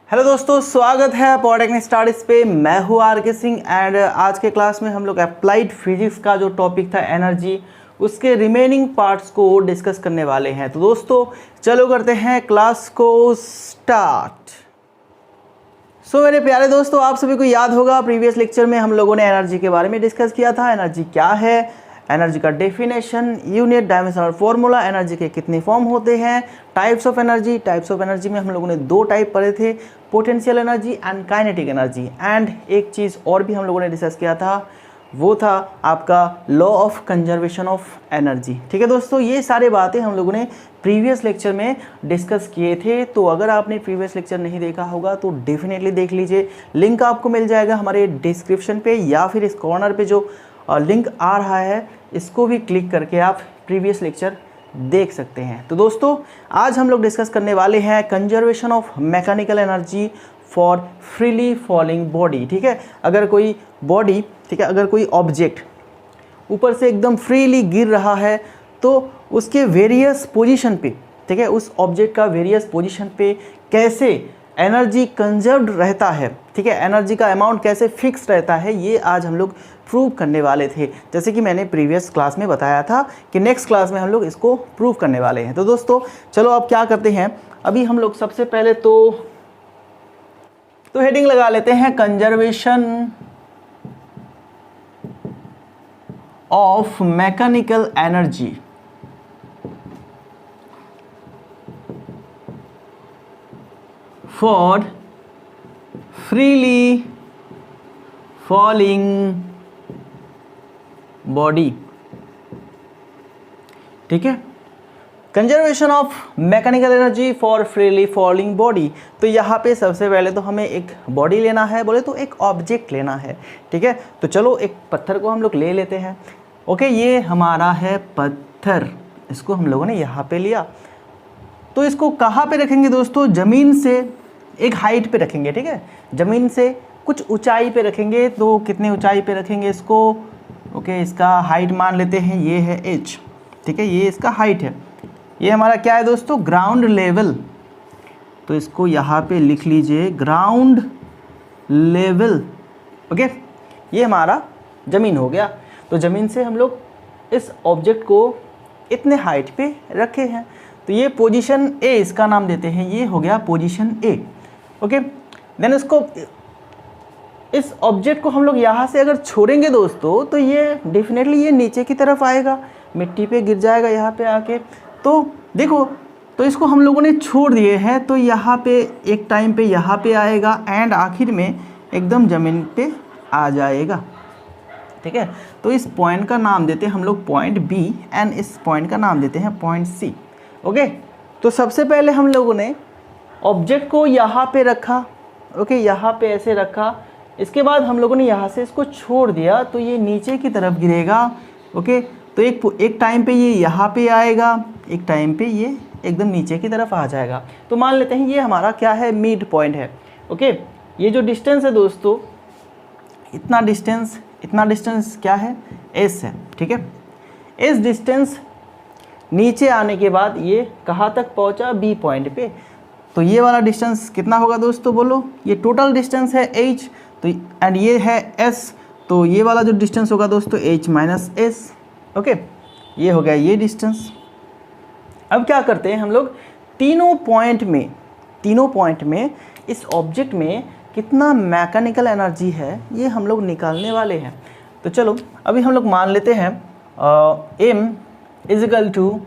Hello दोस्तों, स्वागत है पॉलिटेक्निक स्टडीज पे। मैं हूँ आर.के. सिंह एंड आज के क्लास में हम लोग अप्लाइड फिजिक्स का जो टॉपिक था एनर्जी, उसके रिमेनिंग पार्ट्स को डिस्कस करने वाले हैं। तो दोस्तों चलो करते हैं क्लास को स्टार्ट। मेरे प्यारे दोस्तों, आप सभी को याद होगा प्रीवियस लेक्चर में हम लोगों ने एनर्जी के बारे में डिस्कस किया था। एनर्जी क्या है, एनर्जी का definition, unit, dimensional formula, energy के कितने फॉर्म होते हैं, types of energy. Types of energy में हम लोगों ने दो टाइप पढ़े थे, potential energy and kinetic energy. And एक चीज़ और भी हम लोगों ने डिस्कस किया था, वो था आपका law of conservation of energy. ठीक है दोस्तों, ये सारी बातें हम लोगों ने प्रीवियस लेक्चर में डिस्कस किए थे। तो अगर आपने प्रीवियस लेक्चर नहीं देखा होगा तो डेफिनेटली देख लीजिए। लिंक आपको मिल जाएगा हमारे डिस्क्रिप्शन पे, या फिर इस कॉर्नर पे जो लिंक आ रहा है इसको भी क्लिक करके आप प्रीवियस लेक्चर देख सकते हैं। तो दोस्तों आज हम लोग डिस्कस करने वाले हैं conservation of mechanical energy for freely falling body. ठीक है, अगर कोई बॉडी, ठीक है, अगर कोई ऑब्जेक्ट ऊपर से एकदम फ्रीली गिर रहा है तो उसके वेरियस पोजीशन पे, ठीक है, उस ऑब्जेक्ट का वेरियस पोजीशन पे कैसे एनर्जी कंजर्व्ड रहता है, ठीक है, एनर्जी का अमाउंट कैसे फिक्स रहता है, ये आज हम लोग प्रूव करने वाले थे। जैसे कि मैंने प्रीवियस क्लास में बताया था कि नेक्स्ट क्लास में हम लोग इसको प्रूव करने वाले हैं। तो दोस्तों चलो अब क्या करते हैं, अभी हम लोग सबसे पहले तो हेडिंग लगा लेते हैं conservation of mechanical energy for freely falling body. ठीक है, conservation of mechanical energy for freely falling body. तो यहाँ पे सबसे पहले तो हमें एक बॉडी लेना है, बोले तो एक ऑब्जेक्ट लेना है। ठीक है, तो चलो एक पत्थर को हम लोग ले लेते हैं। ओके, ये हमारा है पत्थर, इसको हम लोगों ने यहाँ पे लिया। तो इसको कहाँ पे रखेंगे दोस्तों, ज़मीन से एक हाइट पे रखेंगे। ठीक है, ज़मीन से कुछ ऊंचाई पे रखेंगे। तो कितने ऊंचाई पे रखेंगे इसको, ओके, इसका हाइट मान लेते हैं, ये है h। ठीक है, ये इसका हाइट है। ये हमारा क्या है दोस्तों, ग्राउंड लेवल। तो इसको यहाँ पे लिख लीजिए ग्राउंड लेवल। ओके, ये हमारा ज़मीन हो गया। तो ज़मीन से हम लोग इस ऑब्जेक्ट को इतने हाइट पे रखे हैं। तो ये पोजीशन A इसका नाम देते हैं, ये हो गया पोजीशन A। ओके, देन इसको, इस ऑब्जेक्ट को हम लोग यहाँ से अगर छोड़ेंगे दोस्तों तो ये डेफिनेटली ये नीचे की तरफ आएगा, मिट्टी पे गिर जाएगा यहाँ पे आके। तो देखो, तो इसको हम लोगों ने छोड़ दिए हैं, तो यहाँ पे एक टाइम पे यहाँ पे आएगा एंड आखिर में एकदम ज़मीन पे आ जाएगा। ठीक है, तो इस पॉइंट का नाम देते हैं हम लोग पॉइंट B एंड इस पॉइंट का नाम देते हैं पॉइंट C। ओके, तो सबसे पहले हम लोगों ने ऑब्जेक्ट को यहाँ पे रखा। ओके, यहाँ पे ऐसे रखा, इसके बाद हम लोगों ने यहाँ से इसको छोड़ दिया तो ये नीचे की तरफ गिरेगा। ओके, तो एक टाइम पे ये यहाँ पे आएगा, एक टाइम पे ये एकदम नीचे की तरफ आ जाएगा। तो मान लेते हैं ये हमारा क्या है, मिड पॉइंट है। ओके, ये जो डिस्टेंस है दोस्तों, इतना डिस्टेंस क्या है, s है। ठीक है, इस डिस्टेंस नीचे आने के बाद ये कहाँ तक पहुँचा, B पॉइंट पे। तो ये वाला डिस्टेंस कितना होगा दोस्तों, बोलो, ये टोटल डिस्टेंस है h, तो एंड ये है s, तो ये वाला जो डिस्टेंस होगा दोस्तों h माइनस s। ओके, ये हो गया ये डिस्टेंस। अब क्या करते हैं हम लोग, तीनों पॉइंट में इस ऑब्जेक्ट में कितना मैकेनिकल एनर्जी है ये हम लोग निकालने वाले हैं। तो चलो अभी हम लोग मान लेते हैं m is equal to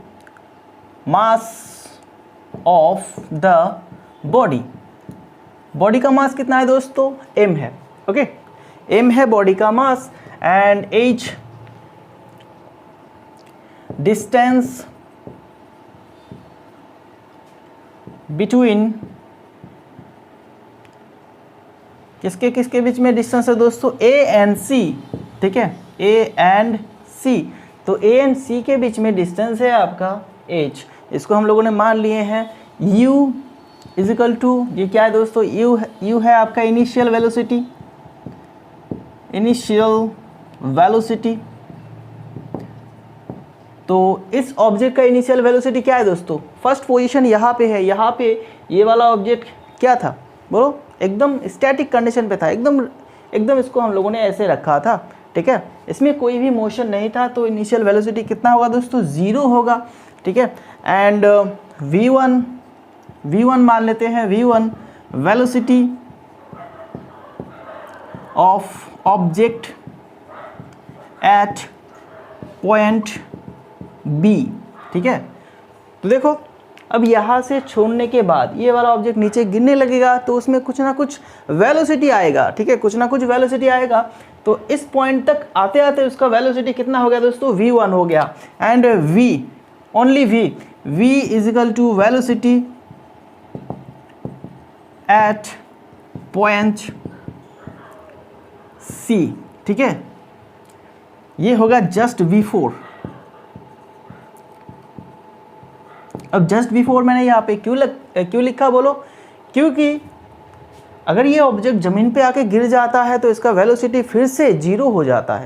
mass of the body का मास कितना है दोस्तों, m है। ओके, m है बॉडी का mass and h distance between, किसके बीच में डिस्टेंस है दोस्तों, A एंड C। ठीक है, A एंड C, तो A एंड C के बीच में डिस्टेंस है आपका h। इसको हम लोगों ने मान लिए हैं u इज इक्वल टू, ये क्या है दोस्तों, u है आपका इनिशियल वेलोसिटी। तो इस ऑब्जेक्ट का इनिशियल वेलोसिटी क्या है दोस्तों, फर्स्ट पोजीशन यहाँ पे है, यहाँ पे ये वाला ऑब्जेक्ट क्या था, बोलो, एकदम स्टैटिक कंडीशन पे था, एकदम इसको हम लोगों ने ऐसे रखा था, ठीक है, इसमें कोई भी मोशन नहीं था, तो इनिशियल वेलोसिटी कितना होगा दोस्तों, 0 होगा, ठीक है। एंड v1 मान लेते हैं, v1 velocity of object at point B, ठीक है। तो देखो अब यहाँ से छोड़ने के बाद ये वाला ऑब्जेक्ट नीचे गिरने लगेगा, तो उसमें कुछ ना कुछ वेलोसिटी आएगा, ठीक है, कुछ ना कुछ वेलोसिटी आएगा। तो इस पॉइंट तक आते आते उसका वेलोसिटी कितना हो गया दोस्तों, v1 हो गया। And v, only v is equal to velocity at point c, ठीक है, ये होगा जस्ट v4। अब जस्ट बिफोर मैंने यहाँ पे क्यों लिखा बोलो, क्योंकि अगर ये ऑब्जेक्ट ज़मीन पे आके गिर जाता है तो इसका वेलोसिटी फिर से 0 हो जाता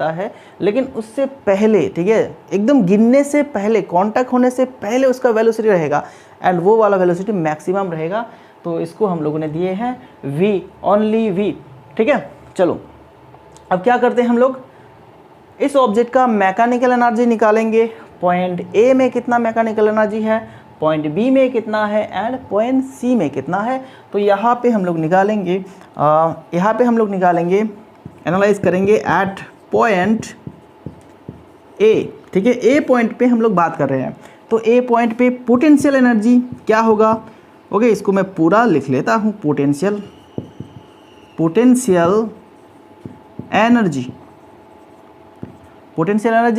है, लेकिन उससे पहले, ठीक है, एकदम गिरने से पहले, कांटेक्ट होने से पहले उसका वेलोसिटी रहेगा, एंड वो वाला वेलोसिटी मैक्सिमम रहेगा। तो इसको हम लोगों ने दिए हैं v, ओनली v, ठीक है। चलो अब क्या करते हैं हम लोग, इस ऑब्जेक्ट का मैकेनिकल एनर्जी निकालेंगे। पॉइंट ए में कितना मैकेनिकल एनर्जी है, पॉइंट बी में कितना है, एंड पॉइंट सी में कितना है। तो यहाँ पे हम लोग निकालेंगे, एनालाइज करेंगे एट पॉइंट ए, ठीक है, ए पॉइंट पे हम लोग बात कर रहे हैं। तो ए पॉइंट पे पोटेंशियल एनर्जी क्या होगा, ओके, इसको मैं पूरा लिख लेता हूँ, पोटेंशियल एनर्जी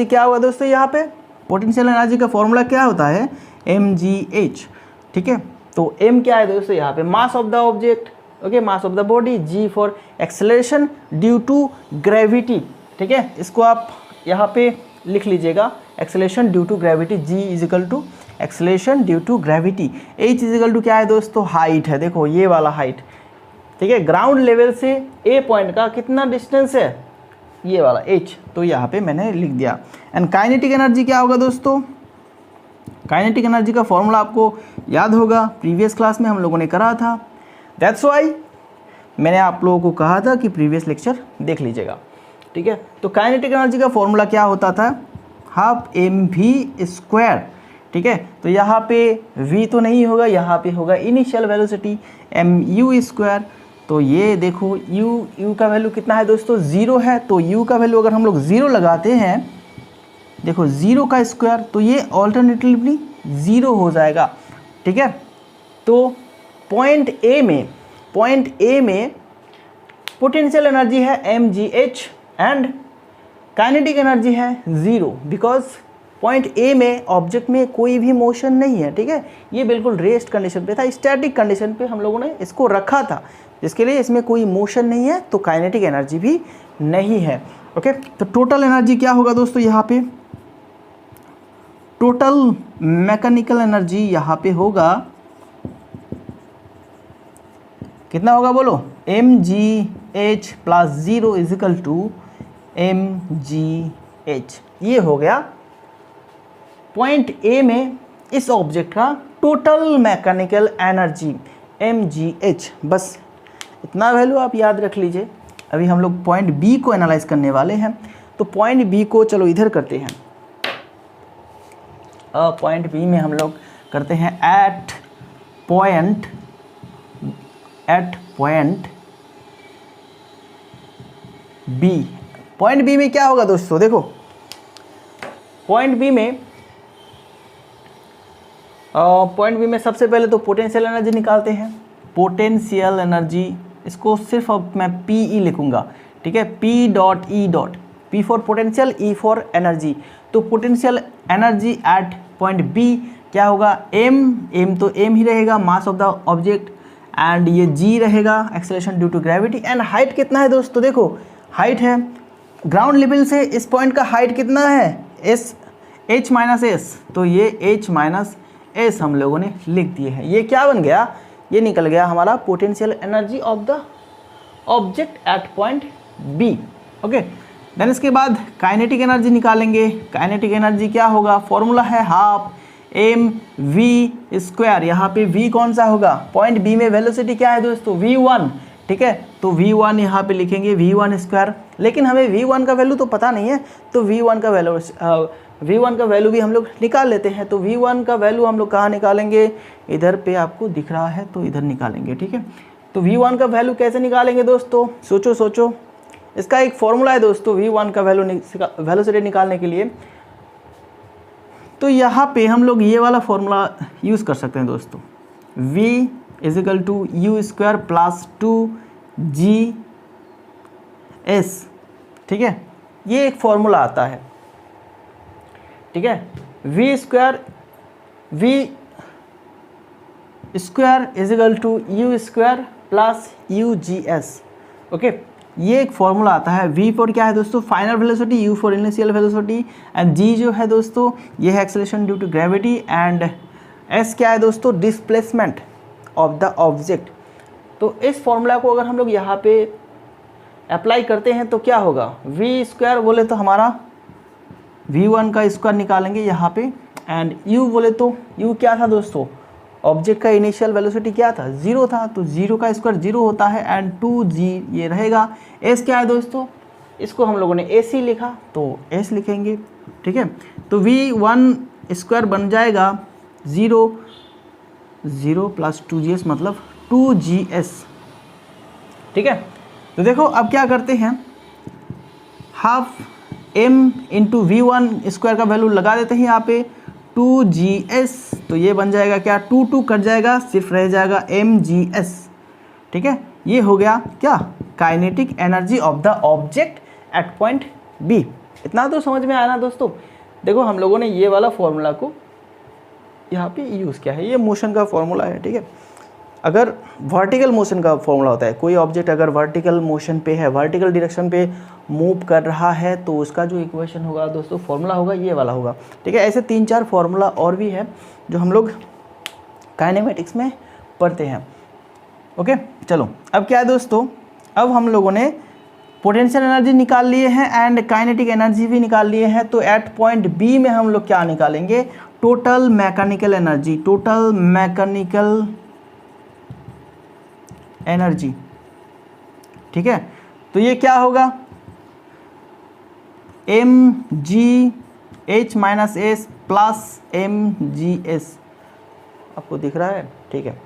क्या होगा दोस्तों, यहाँ पे पोटेंशियल एनर्जी का फॉर्मूला क्या होता है, mgh, ठीक है। तो m क्या है दोस्तों, यहाँ पे mass of the object, okay, mass of the body, g for acceleration due to gravity, ठीक है, इसको आप यहाँ पे लिख लीजिएगा, acceleration due to gravity, g is equal to acceleration due to gravity. h is equal to क्या है दोस्तों, हाइट है, देखो ये वाला हाइट, ठीक है, ग्राउंड लेवल से a पॉइंट का कितना डिस्टेंस है, ये वाला h, तो यहाँ पे मैंने लिख दिया। एंड काइनेटिक एनर्जी क्या होगा दोस्तों, काइनेटिक एनर्जी का फॉर्मूला आपको याद होगा, प्रीवियस क्लास में हम लोगों ने करा था, दैट्स वाई मैंने आप लोगों को कहा था कि प्रीवियस लेक्चर देख लीजिएगा, ठीक है। तो काइनेटिक एनर्जी का फॉर्मूला क्या होता था, हाफ mv², ठीक है। तो यहाँ पे v तो नहीं होगा, यहाँ पे होगा इनिशियल वेलोसिटी mu²। तो ये देखो u का वैल्यू कितना है दोस्तों, 0 है। तो u का वैल्यू अगर हम लोग 0 लगाते हैं, देखो 0 का स्क्वायर, तो ये ऑल्टरनेटिवली 0 हो जाएगा, ठीक है। तो पॉइंट ए में पोटेंशियल एनर्जी है mgh एंड काइनेटिक एनर्जी है 0, बिकॉज पॉइंट ए में ऑब्जेक्ट में कोई भी मोशन नहीं है, ठीक है, ये बिल्कुल रेस्ट कंडीशन पे था, स्टैटिक कंडीशन पे हम लोगों ने इसको रखा था, जिसके लिए इसमें कोई मोशन नहीं है, तो काइनेटिक एनर्जी भी नहीं है, ओके। तो टोटल एनर्जी क्या होगा दोस्तों, यहाँ पे टोटल मैकेनिकल एनर्जी यहाँ पे होगा, कितना होगा बोलो, mgh plus 0 is equal to mgh। ये हो गया पॉइंट ए में इस ऑब्जेक्ट का टोटल मैकेनिकल एनर्जी mgh। बस इतना वैल्यू आप याद रख लीजिए। अभी हम लोग पॉइंट बी को एनालाइज करने वाले हैं, तो पॉइंट बी को चलो इधर करते हैं। पॉइंट बी में हम लोग करते हैं at point B. Point B में क्या होगा दोस्तों, देखो पॉइंट बी में सबसे पहले तो पोटेंशियल एनर्जी निकालते हैं। पोटेंशियल एनर्जी, इसको सिर्फ अब मैं PE लिखूंगा, ठीक है, P for potential, E for energy. तो potential energy at point B क्या होगा, m तो m ही रहेगा, mass of the object, and ये g रहेगा, acceleration due to gravity. And height कितना है दोस्तों, देखो हाइट है ग्राउंड लेवल से इस पॉइंट का हाइट कितना है, h माइनस एस, तो ये h माइनस एस हम लोगों ने लिख दिए हैं। ये क्या बन गया, ये निकल गया हमारा potential energy of the object at point B, okay. Then इसके बाद काइनेटिक एनर्जी निकालेंगे। काइनेटिक एनर्जी क्या होगा, फॉर्मूला है हाफ एम वी स्क्वायर, यहाँ पे v कौन सा होगा, पॉइंट बी में वेलोसिटी क्या है दोस्तों, v1, ठीक है। तो v1 यहाँ पे लिखेंगे v1 स्क्वायर, लेकिन हमें v1 का वैल्यू तो पता नहीं है, तो v1 का वैल्यू भी हम लोग निकाल लेते हैं। तो v1 का वैल्यू हम लोग कहाँ निकालेंगे, इधर पे आपको दिख रहा है तो इधर निकालेंगे, ठीक है। तो v1 का वैल्यू कैसे निकालेंगे दोस्तों, सोचो, इसका एक फॉर्मूला है दोस्तों v1 का वेलोसिटी निकालने के लिए। तो यहाँ पे हम लोग ये वाला फॉर्मूला यूज़ कर सकते हैं दोस्तों, v is equal to u square plus 2GS, ठीक है। ये एक फॉर्मूला आता है, ठीक है। v square is equal to u square plus UGS, okay. ये एक फॉर्मूला आता है। v फॉर क्या है दोस्तों, final velocity, u for initial velocity, and g जो है दोस्तों ये है acceleration due to gravity, and s क्या है दोस्तों, डिस्प्लेसमेंट ऑफ द ऑब्जेक्ट। तो इस फॉर्मूला को अगर हम लोग यहाँ पे अप्लाई करते हैं तो क्या होगा, v स्क्वायर बोले तो हमारा v1 का स्क्वायर निकालेंगे यहाँ पे, एंड u बोले तो u क्या था दोस्तों, ऑब्जेक्ट का इनिशियल वेलोसिटी क्या था, 0 था, तो 0 का स्क्वायर 0 होता है, एंड 2g ये रहेगा। s क्या है दोस्तों, इसको हम लोगों ने ac लिखा तो s लिखेंगे, ठीक है। तो v1 स्क्वायर बन जाएगा 0 प्लस 2gs मतलब 2gs, ठीक है। तो देखो अब क्या करते हैं, half m into v1 square का वैल्यू लगा देते हैं यहाँ पे 2gs, तो ये बन जाएगा क्या, 2 कट जाएगा, सिर्फ रह जाएगा mgs, ठीक है। ये हो गया क्या, kinetic energy of the object at point B. इतना तो समझ में आया ना दोस्तों। देखो हम लोगों ने ये वाला फॉर्मूला को यहाँ पे यूज़ किया है, ये मोशन का फॉर्मूला है, ठीक है। अगर वर्टिकल मोशन का फॉर्मूला होता है, कोई ऑब्जेक्ट अगर वर्टिकल मोशन पे है, वर्टिकल डायरेक्शन पे मूव कर रहा है, तो उसका जो इक्वेशन होगा दोस्तों, फॉर्मूला होगा ये वाला होगा, ठीक है। ऐसे 3-4 फॉर्मूला और भी है जो हम लोग काइनेमेटिक्स में पढ़ते हैं, ओके। चलो अब क्या है दोस्तों, अब हम लोगों ने पोटेंशियल एनर्जी निकाल लिए हैं एंड काइनेटिक एनर्जी भी निकाल लिए हैं। तो एट पॉइंट बी में हम लोग क्या निकालेंगे, total mechanical energy, total mechanical energy, ठीक है। तो ये क्या होगा, mgh minus S plus mgs, आपको दिख रहा है, ठीक है।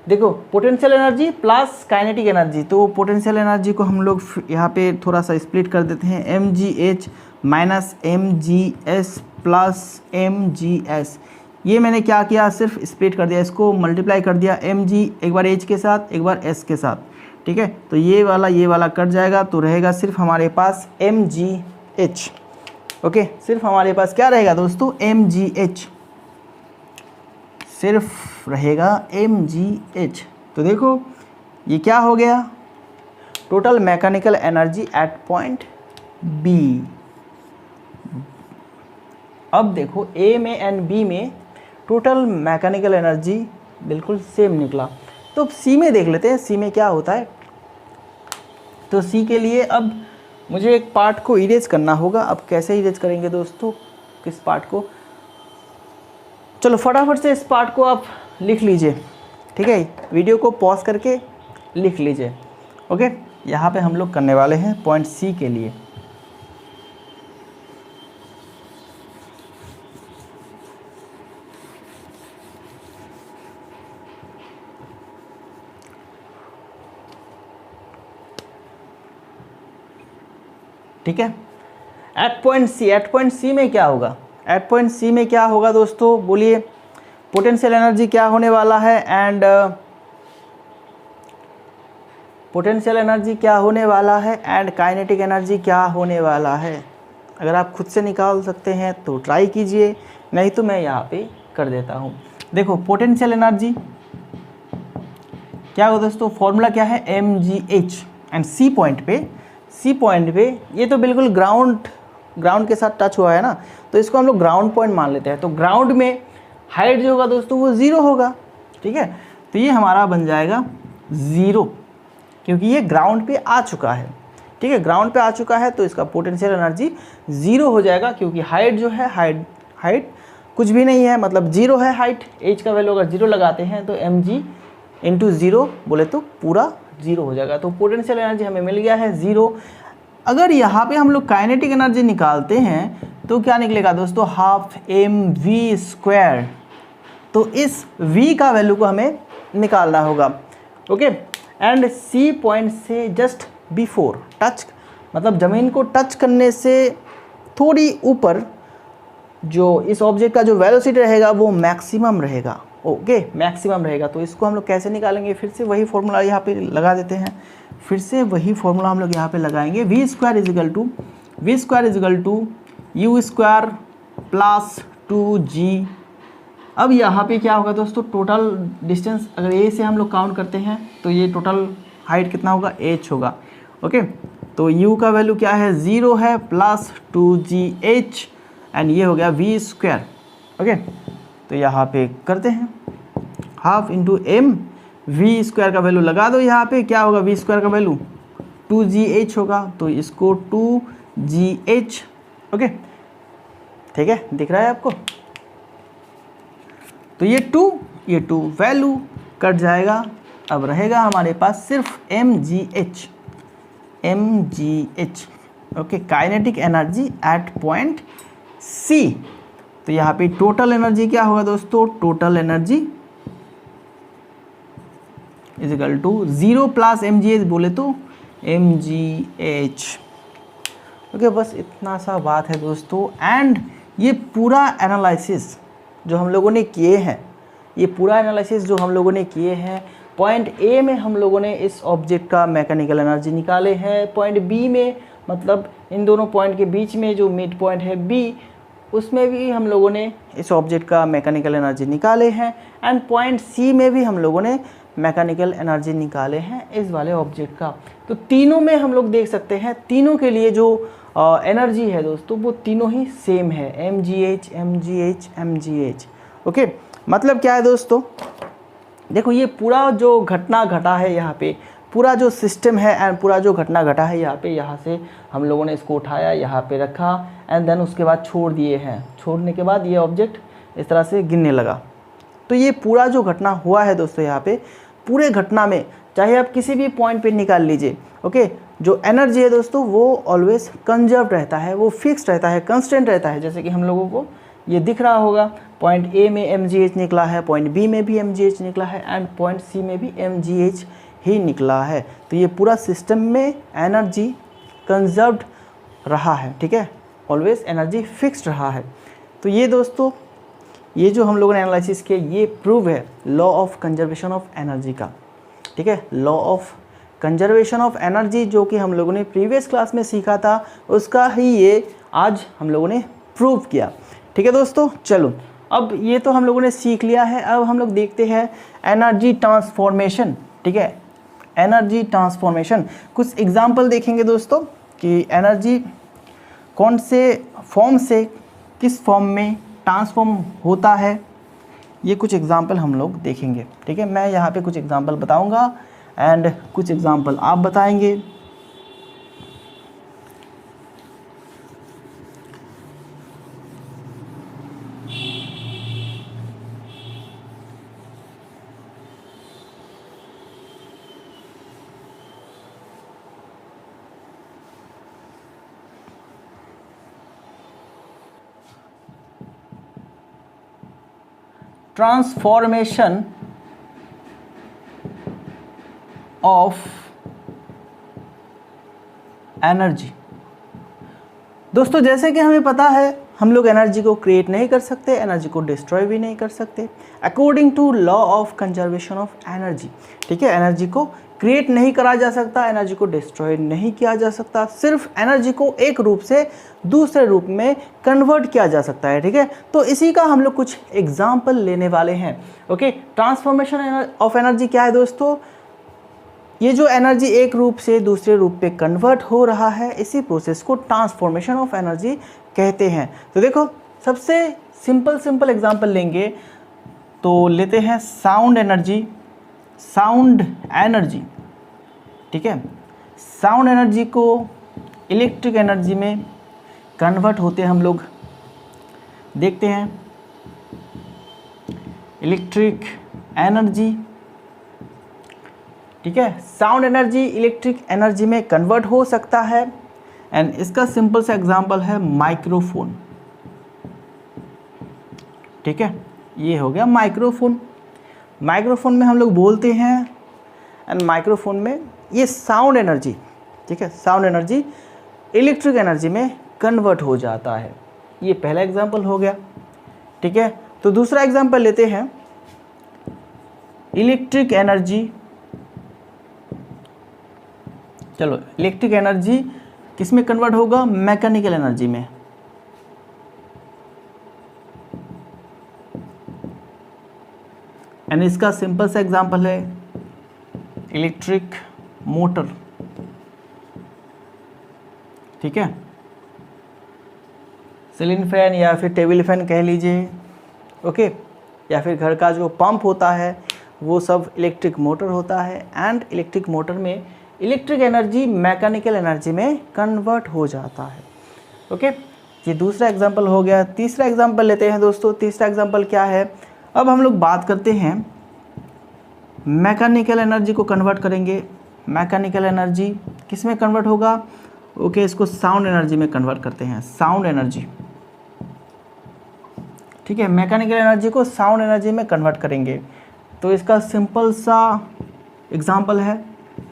देखो potential energy plus kinetic energy, तो पोटेंशियल एनर्जी को हम लोग यहाँ पे थोड़ा सा स्प्लिट कर देते हैं, mgh minus mgs plus mgs। ये मैंने क्या किया, सिर्फ स्प्लिट कर दिया, इसको मल्टीप्लाई कर दिया, mg एक बार h के साथ एक बार s के साथ, ठीक है। तो ये वाला कट जाएगा, तो रहेगा सिर्फ हमारे पास mgh, ओके। सिर्फ हमारे पास क्या रहेगा दोस्तों, mgh, सिर्फ रहेगा mgh। तो देखो ये क्या हो गया, total mechanical energy at point B. अब देखो ए में एंड बी में टोटल मैकेनिकल एनर्जी बिल्कुल सेम निकला। तो सी में देख लेते हैं, सी में क्या होता है। तो सी के लिए अब मुझे एक पार्ट को इरेज करना होगा। अब कैसे इरेज करेंगे दोस्तों, किस पार्ट को, चलो फटाफट से इस पार्ट को आप लिख लीजिए, ठीक है। वीडियो को पॉज करके लिख लीजिए, ओके। यहाँ पे हम लोग करने वाले हैं पॉइंट सी के लिए। ठीक है, एट पॉइंट सी में क्या होगा, एट पॉइंट सी में क्या होगा दोस्तों, बोलिए। पोटेंशियल एनर्जी क्या होने वाला है एंड पोटेंशियल एनर्जी क्या होने वाला है एंड काइनेटिक एनर्जी क्या होने वाला है। अगर आप खुद से निकाल सकते हैं तो ट्राई कीजिए, नहीं तो मैं यहाँ पे कर देता हूँ। देखो पोटेंशियल एनर्जी क्या होगा दोस्तों, फॉर्मूला क्या है, mgh, एंड सी पॉइंट पे ये तो बिल्कुल ग्राउंड के साथ टच हुआ है ना, तो इसको हम लोग ग्राउंड पॉइंट मान लेते हैं। तो ग्राउंड में हाइट जो होगा दोस्तों वो 0 होगा, ठीक है। तो ये हमारा बन जाएगा 0, क्योंकि ये ग्राउंड पे आ चुका है, ठीक है। ग्राउंड पे आ चुका है तो इसका पोटेंशियल एनर्जी 0 हो जाएगा, क्योंकि हाइट जो है हाइट कुछ भी नहीं है, मतलब 0 है हाइट, h का वैल्यू अगर 0 लगाते हैं तो mg इंटू 0 बोले तो पूरा 0 हो जाएगा। तो पोटेंशियल एनर्जी हमें मिल गया है 0। अगर यहाँ पे हम लोग काइनेटिक एनर्जी निकालते हैं तो क्या निकलेगा दोस्तों, हाफ mv²। तो इस v का वैल्यू को हमें निकालना होगा। ओके, एंड c पॉइंट से जस्ट बिफोर टच, मतलब ज़मीन को टच करने से थोड़ी ऊपर जो इस ऑब्जेक्ट का जो वेलोसिटी रहेगा वो मैक्सिमम रहेगा। ओके, मैक्सिमम रहेगा। तो इसको हम लोग कैसे निकालेंगे, फिर से वही फॉर्मूला यहाँ पे लगा देते हैं। फिर से वही फॉर्मूला हम लोग यहाँ पे लगाएंगे, v² is equal to u² plus 2g। अब यहाँ पे क्या होगा दोस्तों, टोटल डिस्टेंस अगर a से हम लोग काउंट करते हैं तो ये टोटल हाइट कितना होगा, h होगा। ओके, तो u का वैल्यू क्या है, 0 है, प्लस 2gh, एंड ये हो गया v²। ओके, तो यहाँ पे करते हैं हाफ इंटू m, v² का वैल्यू लगा दो यहाँ पे, क्या होगा v² का वैल्यू 2gh होगा, तो इसको 2gh। ओके, ठीक है, दिख रहा है आपको। तो ये 2 वैल्यू कट जाएगा, अब रहेगा हमारे पास सिर्फ mgh। Okay, kinetic energy at point C। तो यहाँ पे टोटल एनर्जी क्या होगा दोस्तों, total energy is equal to 0 plus mgh बोले तो mgh। ओके, बस इतना सा बात है दोस्तों। एंड ये पूरा एनालिसिस जो हम लोगों ने किए हैं, पॉइंट A में हम लोगों ने इस ऑब्जेक्ट का मैकेनिकल एनर्जी निकाले हैं, पॉइंट B में मतलब इन दोनों पॉइंट के बीच में जो मिड पॉइंट है B, उसमें भी हम लोगों ने इस ऑब्जेक्ट का मैकेनिकल एनर्जी निकाले हैं, एंड पॉइंट C में भी हम लोगों ने मैकेनिकल एनर्जी निकाले हैं इस वाले ऑब्जेक्ट का। तो तीनों में हम लोग देख सकते हैं, तीनों के लिए जो एनर्जी है दोस्तों वो तीनों ही सेम है, mgh। ओके, मतलब क्या है दोस्तों, देखो ये पूरा जो घटना घटा है यहाँ पे, पूरा जो सिस्टम है एंड पूरा जो घटना घटा है यहाँ पे, यहाँ से हम लोगों ने इसको उठाया, यहाँ पे रखा, एंड देन उसके बाद छोड़ दिए हैं। छोड़ने के बाद ये ऑब्जेक्ट इस तरह से गिरने लगा। तो ये पूरा जो घटना हुआ है दोस्तों, यहाँ पे पूरे घटना में चाहे आप किसी भी पॉइंट पे निकाल लीजिए, ओके, जो एनर्जी है दोस्तों वो ऑलवेज कंजर्व रहता है, वो फिक्स रहता है, कंस्टेंट रहता है। जैसे कि हम लोगों को ये दिख रहा होगा, पॉइंट A में mgh निकला है, पॉइंट B में भी mgh निकला है, एंड पॉइंट C में भी mgh ही निकला है। तो ये पूरा सिस्टम में एनर्जी कंजर्व्ड रहा है, ठीक है, ऑलवेज एनर्जी फिक्स्ड रहा है। तो ये दोस्तों, ये जो हम लोगों ने एनालिसिस किया, ये प्रूव है law of conservation of energy का, ठीक है, law of conservation of energy जो कि हम लोगों ने प्रीवियस क्लास में सीखा था, उसका ही ये आज हम लोगों ने प्रूव किया। ठीक है दोस्तों, चलो अब ये तो हम लोगों ने सीख लिया है। अब हम लोग देखते हैं एनर्जी ट्रांसफॉर्मेशन, ठीक है, एनर्जी ट्रांसफॉर्मेशन। कुछ एग्जाम्पल देखेंगे दोस्तों कि एनर्जी कौन से फॉर्म से किस फॉर्म में ट्रांसफॉर्म होता है, ये कुछ एग्जाम्पल हम लोग देखेंगे। ठीक है, मैं यहाँ पे कुछ एग्जाम्पल बताऊँगा एंड कुछ एग्जाम्पल आप बताएंगे। Transformation of energy. दोस्तों जैसे कि हमें पता है, हम लोग एनर्जी को क्रिएट नहीं कर सकते, एनर्जी को डिस्ट्रॉय भी नहीं कर सकते, according to law of conservation of energy. ठीक है, एनर्जी को क्रिएट नहीं करा जा सकता, एनर्जी को डिस्ट्रॉय नहीं किया जा सकता, सिर्फ एनर्जी को एक रूप से दूसरे रूप में कन्वर्ट किया जा सकता है। ठीक है, तो इसी का हम लोग कुछ एग्जाम्पल लेने वाले हैं। ओके, ट्रांसफॉर्मेशन ऑफ एनर्जी क्या है दोस्तों, ये जो एनर्जी एक रूप से दूसरे रूप पे कन्वर्ट हो रहा है, इसी प्रोसेस को ट्रांसफॉर्मेशन ऑफ एनर्जी कहते हैं। तो देखो सबसे सिंपल एग्जांपल लेंगे तो लेते हैं साउंड एनर्जी। ठीक है, साउंड एनर्जी को इलेक्ट्रिक एनर्जी में कन्वर्ट होते हम लोग देखते हैं। इलेक्ट्रिक एनर्जी, ठीक है। साउंड एनर्जी इलेक्ट्रिक एनर्जी में कन्वर्ट हो सकता है, एंड इसका सिंपल सा एग्जांपल है माइक्रोफोन, ठीक है। ये हो गया माइक्रोफोन। माइक्रोफोन में हम लोग बोलते हैं, एंड माइक्रोफोन में ये साउंड एनर्जी, ठीक है, साउंड एनर्जी इलेक्ट्रिक एनर्जी में कन्वर्ट हो जाता है। ये पहला एग्जांपल हो गया, ठीक है। तो दूसरा एग्जांपल लेते हैं, इलेक्ट्रिक एनर्जी। चलो, इलेक्ट्रिक एनर्जी किस में कन्वर्ट होगा? मैकेनिकल एनर्जी में। एंड इसका सिंपल सा एग्जांपल है इलेक्ट्रिक मोटर, ठीक है। सीलिंग फैन या फिर टेबल फैन कह लीजिए, ओके, या फिर घर का जो पंप होता है वो सब इलेक्ट्रिक मोटर होता है, एंड इलेक्ट्रिक मोटर में इलेक्ट्रिक एनर्जी मैकेनिकल एनर्जी में कन्वर्ट हो जाता है, ओके। ये दूसरा एग्जांपल हो गया। तीसरा एग्जांपल लेते हैं दोस्तों। तीसरा एग्जांपल क्या है? अब हम लोग बात करते हैं मैकेनिकल एनर्जी को कन्वर्ट करेंगे। मैकेनिकल एनर्जी किस में कन्वर्ट होगा? ओके, इसको साउंड एनर्जी में कन्वर्ट करते हैं, साउंड एनर्जी, ठीक है। मैकेनिकल एनर्जी को साउंड एनर्जी में कन्वर्ट करेंगे। तो इसका सिंपल सा एग्जांपल है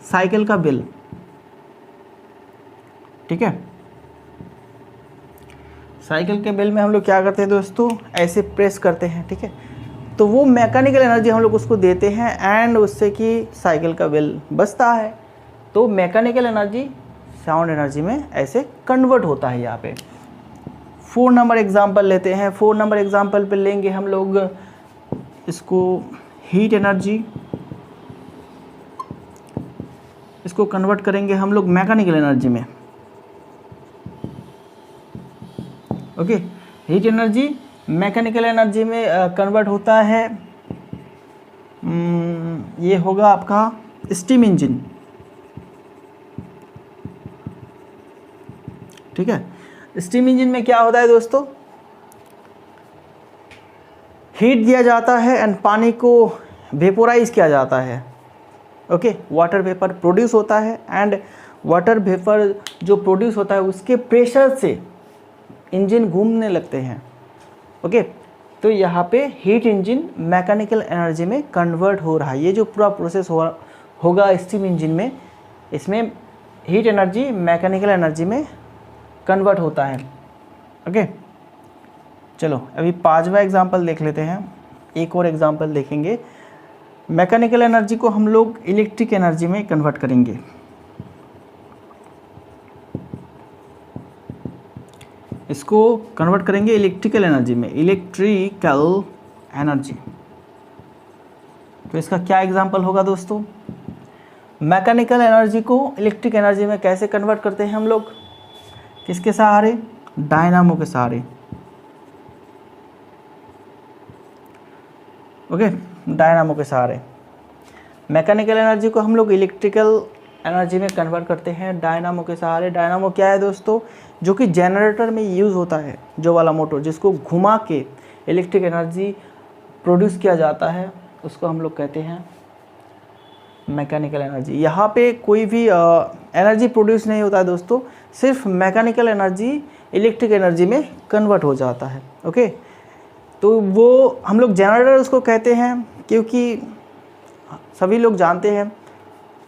साइकिल का बिल, ठीक है। साइकिल के बिल में हम लोग क्या करते हैं दोस्तों? ऐसे प्रेस करते हैं, ठीक है। तो वो मैकेनिकल एनर्जी हम लोग उसको देते हैं, एंड उससे कि साइकिल का बिल बचता है। तो मैकेनिकल एनर्जी साउंड एनर्जी में ऐसे कन्वर्ट होता है यहाँ पे। 4 नंबर एग्जांपल लेते हैं। 4 नंबर एग्जांपल पे लेंगे हम लोग इसको हीट एनर्जी, इसको कन्वर्ट करेंगे हम लोग मैकेनिकल एनर्जी में, okay. Heat energy mechanical energy में कन्वर्ट होता है। ये होगा आपका स्टीम इंजन, ठीक है। स्टीम इंजन में क्या होता है दोस्तों? हीट दिया जाता है एंड पानी को वेपोराइज किया जाता है, ओके। वाटर वेपर प्रोड्यूस होता है, एंड वाटर वेपर जो प्रोड्यूस होता है उसके प्रेशर से इंजन घूमने लगते हैं, ओके। तो यहाँ पे हीट इंजन मैकेनिकल एनर्जी में कन्वर्ट हो रहा है। ये जो पूरा प्रोसेस होगा स्टीम इंजन में, इसमें हीट एनर्जी मैकेनिकल एनर्जी में कन्वर्ट होता है, ओके। चलो, अभी 5वां एग्जांपल देख लेते हैं। एक और एग्जांपल देखेंगे। मैकेनिकल एनर्जी को हम लोग इलेक्ट्रिक एनर्जी में कन्वर्ट करेंगे। इसको कन्वर्ट करेंगे इलेक्ट्रिकल एनर्जी में, इलेक्ट्रिकल एनर्जी। तो इसका क्या एग्जांपल होगा दोस्तों? मैकेनिकल एनर्जी को इलेक्ट्रिक एनर्जी में कैसे कन्वर्ट करते हैं हम लोग? किसके सहारे? डायनामो के सहारे, ओके। डायनामो के सहारे मैकेनिकल एनर्जी को हम लोग इलेक्ट्रिकल एनर्जी में कन्वर्ट करते हैं डायनामो के सहारे। डायनामो क्या है दोस्तों? जो कि जनरेटर में यूज़ होता है, जो वाला मोटर जिसको घुमा के इलेक्ट्रिक एनर्जी प्रोड्यूस किया जाता है, उसको हम लोग कहते हैं मैकेनिकल एनर्जी। यहाँ पे कोई भी एनर्जी प्रोड्यूस नहीं होता है दोस्तों, सिर्फ मैकेनिकल एनर्जी इलेक्ट्रिक एनर्जी में कन्वर्ट हो जाता है, ओके। तो वो हम लोग जनरेटर उसको कहते हैं, क्योंकि सभी लोग जानते हैं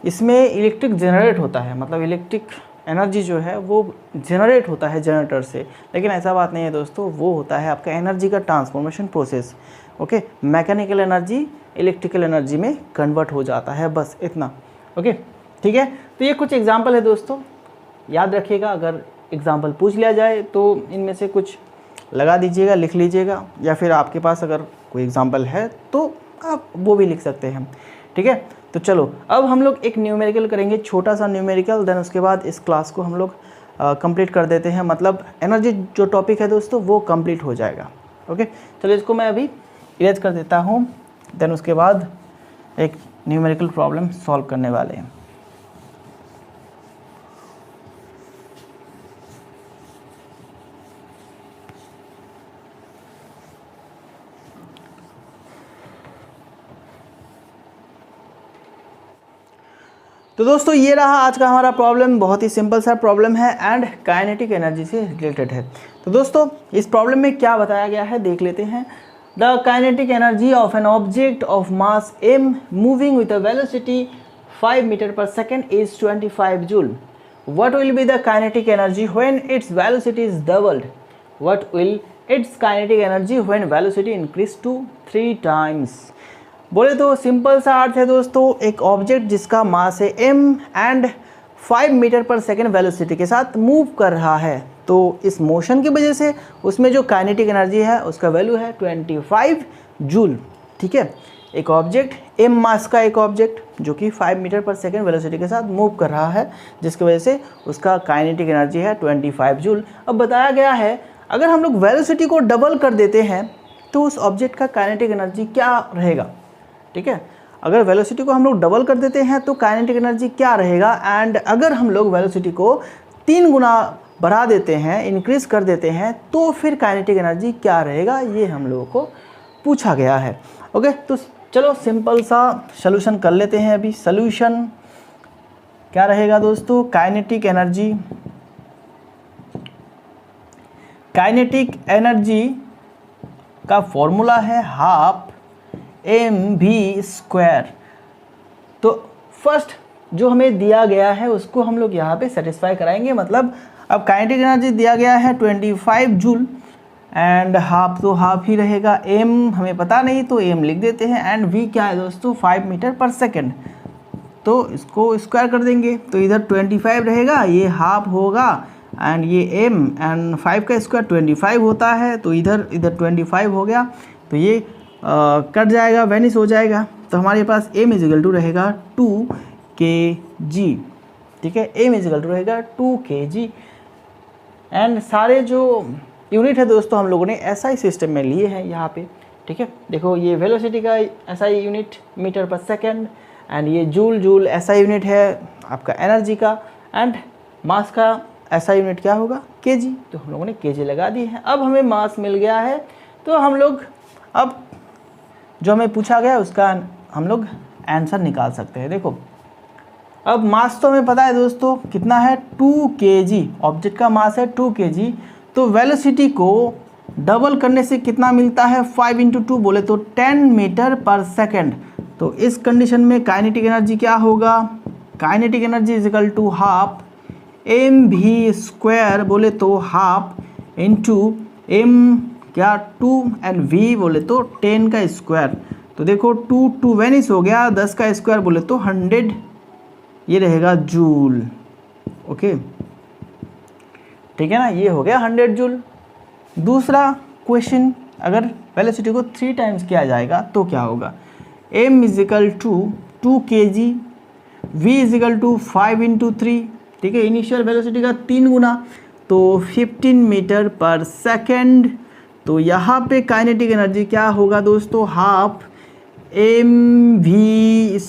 इसमें इलेक्ट्रिक जनरेट होता है, मतलब इलेक्ट्रिक एनर्जी जो है वो जनरेट होता है जनरेटर से। लेकिन ऐसा बात नहीं है दोस्तों, वो होता है आपका एनर्जी का transformation process, okay. Mechanical energy electrical energy में कन्वर्ट हो जाता है, बस इतना, ओके, ठीक है। तो ये कुछ एग्जांपल है दोस्तों, याद रखिएगा। अगर एग्जांपल पूछ लिया जाए तो इनमें से कुछ लगा दीजिएगा, लिख लीजिएगा, या फिर आपके पास अगर कोई एग्जांपल है तो आप वो भी लिख सकते हैं, ठीक है। तो चलो, अब हम लोग एक न्यूमेरिकल करेंगे, छोटा सा न्यूमेरिकल, देन उसके बाद इस क्लास को हम लोग कंप्लीट कर देते हैं। मतलब एनर्जी जो टॉपिक है दोस्तों वो कंप्लीट हो जाएगा, ओके। चलो, इसको मैं अभी इरेज कर देता हूँ, देन उसके बाद एक न्यूमेरिकल प्रॉब्लम सॉल्व करने वाले हैं। तो दोस्तों ये रहा आज का हमारा प्रॉब्लम, बहुत ही सिंपल सा प्रॉब्लम है एंड काइनेटिक एनर्जी से रिलेटेड है। तो दोस्तों इस प्रॉब्लम में क्या बताया गया है देख लेते हैं। The kinetic energy of an object of mass m moving with a velocity 5 metre per second is 25 joule. What will be the kinetic energy when its velocity is doubled? What will its kinetic energy when velocity increase to 3 times? बोले तो simple सा अर्थ है दोस्तों, एक object जिसका मास है m and 5 metre per second velocity के साथ मूव कर रहा है, तो इस मोशन की वजह से उसमें जो काइनेटिक एनर्जी है उसका वैल्यू है 25 जूल। ठीक है, एक ऑब्जेक्ट m मास का एक ऑब्जेक्ट जो कि 5 मीटर पर सेकेंड वेलोसिटी के साथ मूव कर रहा है, जिसकी वजह से उसका काइनेटिक एनर्जी है 25 जूल। अब बताया गया है अगर हम लोग वेलोसिटी को डबल कर देते हैं तो उस ऑब्जेक्ट का काइनेटिक एनर्जी क्या रहेगा। ठीक है, अगर वेलोसिटी को हम लोग डबल कर देते हैं तो काइनेटिक एनर्जी क्या रहेगा, एंड अगर हम लोग वेलोसिटी को 3 गुना बढ़ा देते हैं, इंक्रीज कर देते हैं, तो फिर काइनेटिक एनर्जी क्या रहेगा, ये हम लोगों को पूछा गया है। ओके, तो चलो सिंपल सा सॉल्यूशन कर लेते हैं। अभी सॉल्यूशन क्या रहेगा दोस्तों, काइनेटिक एनर्जी का फॉर्मूला है हाफ mv²। तो फर्स्ट जो हमें दिया गया है उसको हम लोग यहाँ पे सेटिस्फाई कराएंगे। मतलब अब काइनेटिक एनर्जी दिया गया है 25 जूल एंड हाफ तो हाफ ही रहेगा, m हमें पता नहीं तो m लिख देते हैं, एंड v क्या है दोस्तों 5 मीटर पर सेकेंड, तो इसको स्क्वायर कर देंगे तो इधर 25 रहेगा, ये हाफ होगा एंड ये m एंड 5 का स्क्वायर 25 होता है, तो इधर 25 हो गया, तो ये कट जाएगा, वेनिश हो जाएगा, तो हमारे पास m इजिकल टू रहेगा 2 kg। ठीक है, m इजिकल टू रहेगा 2 kg एंड सारे जो यूनिट है दोस्तों हम लोगों ने SI सिस्टम में लिए हैं यहाँ पे। ठीक है, देखो ये वेलोसिटी का SI unit metre per second and ये जूल SI यूनिट है आपका एनर्जी का, एंड मास का SI यूनिट क्या होगा kg, तो हम लोगों ने kg लगा दी है। अब हमें मास मिल गया है तो हम लोग अब जो हमें पूछा गया उसका हम लोग आंसर निकाल सकते हैं। देखो अब मास तो हमें पता है दोस्तों कितना है 2 kg, ऑब्जेक्ट का मास है 2 kg, तो वेलोसिटी को डबल करने से कितना मिलता है 5 × 2 बोले तो 10 मीटर पर सेकेंड। तो इस कंडीशन में काइनेटिक एनर्जी क्या होगा, kinetic energy is equal to half mv² बोले तो हाफ इंटू m क्या 2 एंड v बोले तो 10 का स्क्वायर, तो देखो 2 वेनिश हो गया, 10 का स्क्वायर बोले तो 100, ये रहेगा जूल। ओके ठीक है ना, ये हो गया 100 जूल। दूसरा क्वेश्चन, अगर वेलोसिटी को 3 टाइम्स किया जाएगा तो क्या होगा, m is equal to 2 kg, v is equal to 5 × 3। ठीक है, इनिशियल वेलोसिटी का 3 गुना तो 15 मीटर पर सेकेंड, तो यहाँ पे काइनेटिक एनर्जी क्या होगा दोस्तों हाफ mv²,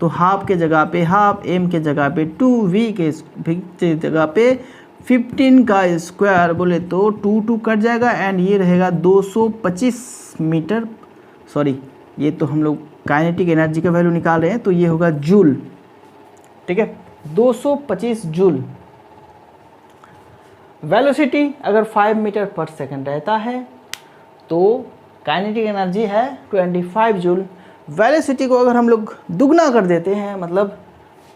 तो हाफ के जगह पे हाफ, m के जगह पे 2, v के जगह पे 15 का स्क्वायर बोले तो 2 कट जाएगा एंड ये रहेगा 225 मीटर, सॉरी ये तो हम लोग काइनेटिक एनर्जी का वैल्यू निकाल रहे हैं, तो ये होगा जूल। ठीक है, 225 जूल। वेलोसिटी अगर 5 मीटर पर सेकेंड रहता है तो काइनेटिक एनर्जी है 25 जूल। वेलोसिटी को अगर हम लोग दुगना कर देते हैं, मतलब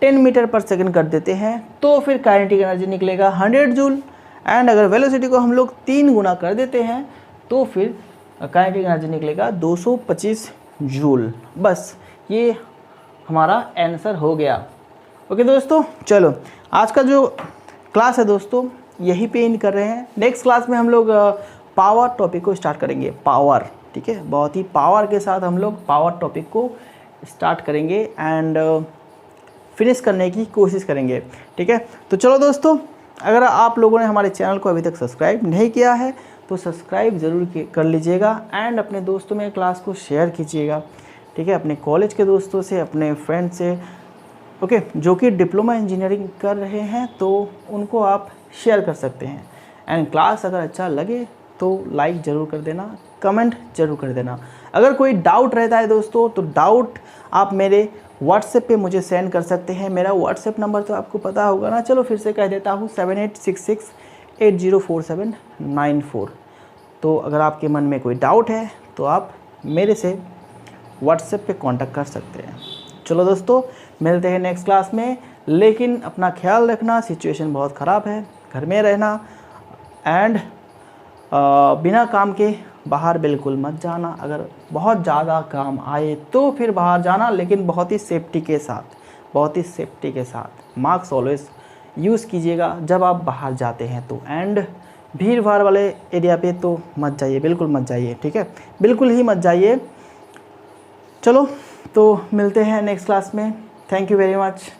10 मीटर पर सेकेंड कर देते हैं, तो फिर काइनेटिक एनर्जी निकलेगा 100 जूल, एंड अगर वेलोसिटी को हम लोग 3 गुना कर देते हैं तो फिर काइनेटिक एनर्जी निकलेगा 225 जूल। बस ये हमारा आंसर हो गया। ओके दोस्तों, चलो आज का जो क्लास है दोस्तों यहीं पे एंड कर रहे हैं। नेक्स्ट क्लास में हम लोग पावर टॉपिक को स्टार्ट करेंगे, पावर। ठीक है, बहुत ही पावर के साथ हम लोग पावर टॉपिक को स्टार्ट करेंगे एंड फिनिश करने की कोशिश करेंगे। ठीक है, तो चलो दोस्तों, अगर आप लोगों ने हमारे चैनल को अभी तक सब्सक्राइब नहीं किया है तो सब्सक्राइब ज़रूर कर लीजिएगा एंड अपने दोस्तों में क्लास को शेयर कीजिएगा। ठीक है, अपने कॉलेज के दोस्तों से, अपने फ्रेंड से, ओके, जो कि डिप्लोमा इंजीनियरिंग कर रहे हैं तो उनको आप शेयर कर सकते हैं। एंड क्लास अगर अच्छा लगे तो लाइक ज़रूर कर देना, कमेंट ज़रूर कर देना। अगर कोई डाउट रहता है दोस्तों तो डाउट आप मेरे व्हाट्सएप पे मुझे सेंड कर सकते हैं। मेरा व्हाट्सएप नंबर तो आपको पता होगा ना, चलो फिर से कह देता हूँ 7866804794। तो अगर आपके मन में कोई डाउट है तो आप मेरे से व्हाट्सएप पे कांटेक्ट कर सकते हैं। चलो दोस्तों, मिलते हैं नेक्स्ट क्लास में, लेकिन अपना ख्याल रखना, सिचुएशन बहुत ख़राब है, घर में रहना एंड बिना काम के बाहर बिल्कुल मत जाना। अगर बहुत ज़्यादा काम आए तो फिर बाहर जाना, लेकिन बहुत ही सेफ्टी के साथ, बहुत ही सेफ्टी के साथ। मास्क ऑलवेज यूज़ कीजिएगा जब आप बाहर जाते हैं तो। एंड भीड़ भाड़ वाले एरिया पे तो मत जाइए, बिल्कुल मत जाइए, ठीक है, बिल्कुल ही मत जाइए। चलो तो मिलते हैं नेक्स्ट क्लास में। Thank you very much.